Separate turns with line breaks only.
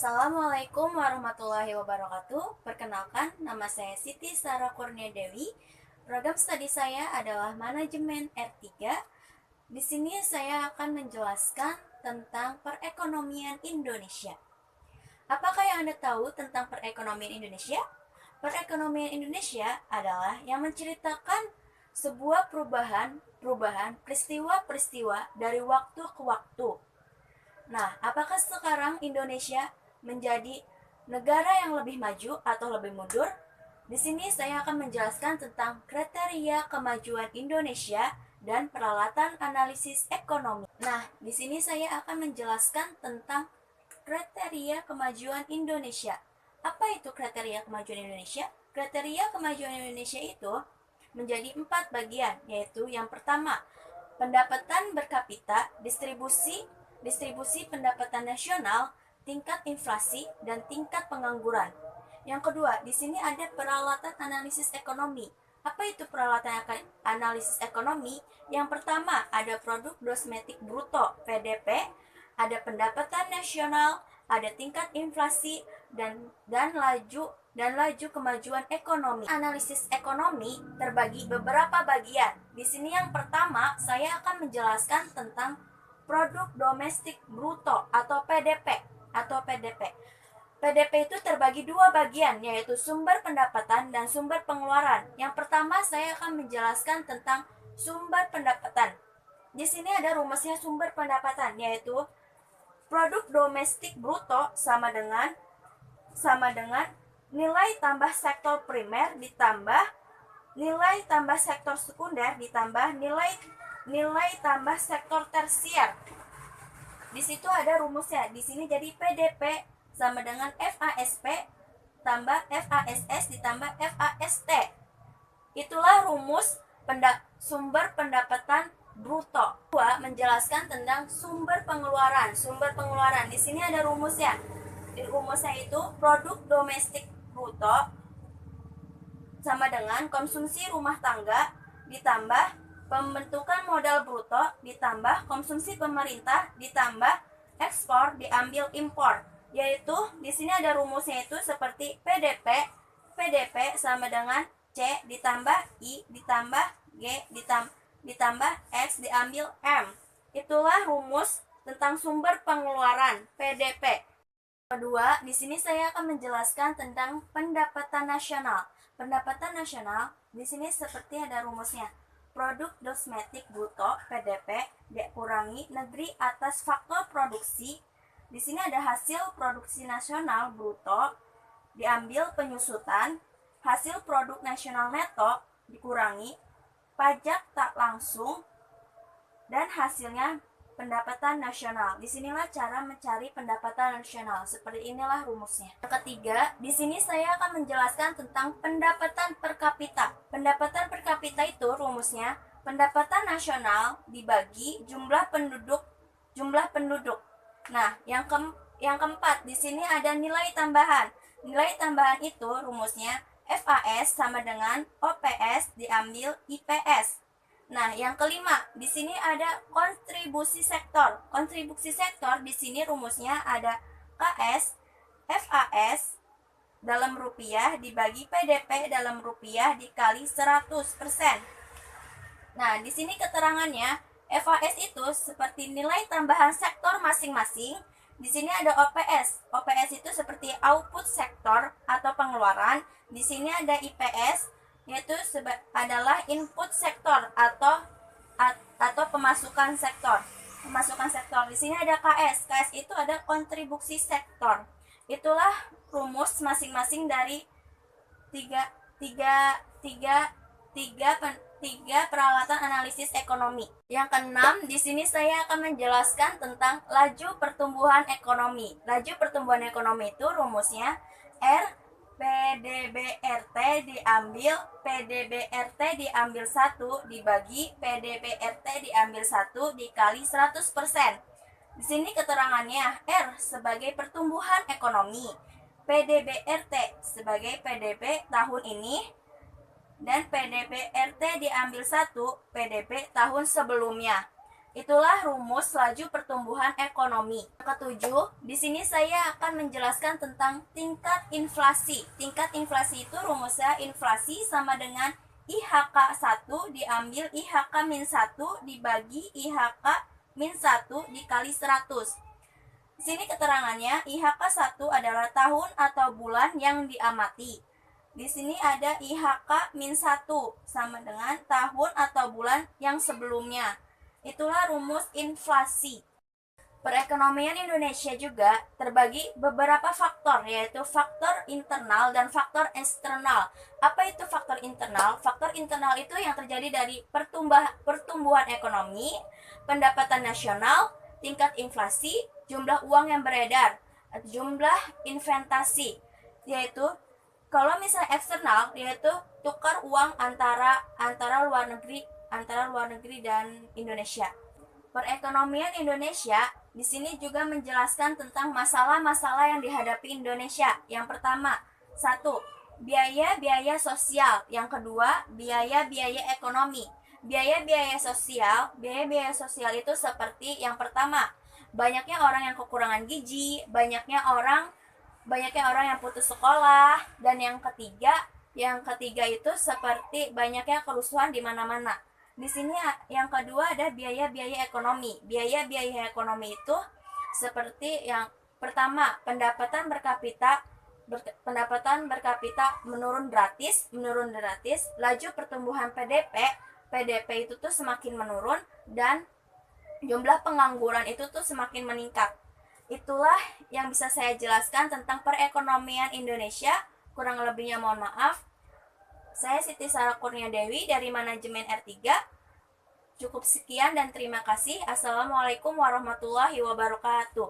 Assalamualaikum warahmatullahi wabarakatuh. Perkenalkan, nama saya Siti Sarah Kurnia Dewi. Program studi saya adalah Manajemen R3. Di sini saya akan menjelaskan tentang perekonomian Indonesia. Apakah yang Anda tahu tentang perekonomian Indonesia? Perekonomian Indonesia adalah yang menceritakan sebuah perubahan peristiwa-peristiwa dari waktu ke waktu. Nah, apakah sekarang Indonesia menjadi negara yang lebih maju atau lebih mundur? Di sini saya akan menjelaskan tentang kriteria kemajuan Indonesia dan peralatan analisis ekonomi. Nah, di sini saya akan menjelaskan tentang kriteria kemajuan Indonesia. Apa itu kriteria kemajuan Indonesia? Kriteria kemajuan Indonesia itu menjadi 4 bagian, yaitu yang pertama, pendapatan per kapita, distribusi pendapatan nasional, tingkat inflasi, dan tingkat pengangguran. Yang kedua, di sini ada peralatan analisis ekonomi. Apa itu peralatan analisis ekonomi? Yang pertama, ada produk domestik bruto (PDB), ada pendapatan nasional, ada tingkat inflasi, dan laju kemajuan ekonomi. Analisis ekonomi terbagi beberapa bagian. Di sini yang pertama, saya akan menjelaskan tentang produk domestik bruto atau PDP. PDP itu terbagi dua bagian, yaitu sumber pendapatan dan sumber pengeluaran. Yang pertama saya akan menjelaskan tentang sumber pendapatan. Di sini ada rumusnya sumber pendapatan, yaitu produk domestik bruto sama dengan nilai tambah sektor primer ditambah nilai tambah sektor sekunder ditambah nilai tambah sektor tersier. Di situ ada rumusnya. Di sini jadi PDP sama dengan FASP tambah FASS ditambah FAST. Itulah rumus sumber pendapatan bruto. Dua, menjelaskan tentang sumber pengeluaran. Di sini ada rumusnya. Rumusnya itu produk domestik bruto sama dengan konsumsi rumah tangga ditambah pembentukan modal bruto ditambah konsumsi pemerintah ditambah ekspor diambil impor. Yaitu di sini ada rumusnya itu seperti PDP sama dengan C ditambah I ditambah G ditambah X diambil M. Itulah rumus tentang sumber pengeluaran PDP. Kedua, di sini saya akan menjelaskan tentang pendapatan nasional. Pendapatan nasional di sini seperti ada rumusnya. Produk domestik bruto (PDB) dikurangi negeri atas faktor produksi. Di sini ada hasil produksi nasional bruto diambil penyusutan, hasil produk nasional neto dikurangi pajak tak langsung, dan hasilnya pendapatan nasional. Disinilah cara mencari pendapatan nasional. Seperti inilah rumusnya. Yang ketiga, di sini saya akan menjelaskan tentang pendapatan per kapita. Pendapatan per kapita itu rumusnya pendapatan nasional dibagi jumlah penduduk. Nah, yang keempat, di sini ada nilai tambahan. Nilai tambahan itu rumusnya FAS sama dengan OPS diambil IPS. Nah, yang kelima, di sini ada kontribusi sektor. Kontribusi sektor di sini rumusnya ada KS FAS dalam rupiah dibagi PDP dalam rupiah dikali 100%. Nah, di sini keterangannya FAS itu seperti nilai tambahan sektor masing-masing. Di sini ada OPS. OPS itu seperti output sektor atau pengeluaran. Di sini ada IPS, yaitu adalah input sektor atau pemasukan sektor. Di sini ada KS. KS itu ada kontribusi sektor. Itulah rumus masing-masing dari tiga peralatan analisis ekonomi. Yang keenam, di sini saya akan menjelaskan tentang laju pertumbuhan ekonomi. Laju pertumbuhan ekonomi itu rumusnya PDBRT diambil 1 dibagi PDBRT diambil 1 dikali 100%. Di sini keterangannya R sebagai pertumbuhan ekonomi, PDBRT sebagai PDB tahun ini, dan PDBRT diambil 1 PDB tahun sebelumnya. Itulah rumus laju pertumbuhan ekonomi. Ketujuh, di sini saya akan menjelaskan tentang tingkat inflasi. Tingkat inflasi itu rumusnya inflasi sama dengan IHK 1 diambil IHK min 1 dibagi IHK min 1 dikali 100. Di sini keterangannya IHK 1 adalah tahun atau bulan yang diamati. Di sini ada IHK min 1 sama dengan tahun atau bulan yang sebelumnya. Itulah rumus inflasi. Perekonomian Indonesia juga terbagi beberapa faktor, yaitu faktor internal dan faktor eksternal. Apa itu faktor internal? Faktor internal itu yang terjadi dari pertumbuhan ekonomi, pendapatan nasional, tingkat inflasi, jumlah uang yang beredar, jumlah investasi. Yaitu kalau misalnya eksternal, yaitu tukar uang antara luar negeri dan Indonesia. Perekonomian Indonesia di sini juga menjelaskan tentang masalah-masalah yang dihadapi Indonesia. Yang pertama, satu, biaya-biaya sosial. Yang kedua, biaya-biaya ekonomi. Biaya-biaya sosial itu seperti yang pertama, banyaknya orang yang kekurangan gizi, banyaknya orang yang putus sekolah, dan yang ketiga itu seperti banyaknya kerusuhan di mana-mana. Di sini yang kedua ada biaya-biaya ekonomi. Biaya-biaya ekonomi itu seperti yang pertama, pendapatan berkapita menurun drastis, laju pertumbuhan PDP itu tuh semakin menurun, dan jumlah pengangguran itu tuh semakin meningkat. Itulah yang bisa saya jelaskan tentang perekonomian Indonesia. Kurang lebihnya mohon maaf. Saya Siti Sarah Kurnia Dewi dari manajemen R3. Cukup sekian dan terima kasih. Assalamualaikum warahmatullahi wabarakatuh.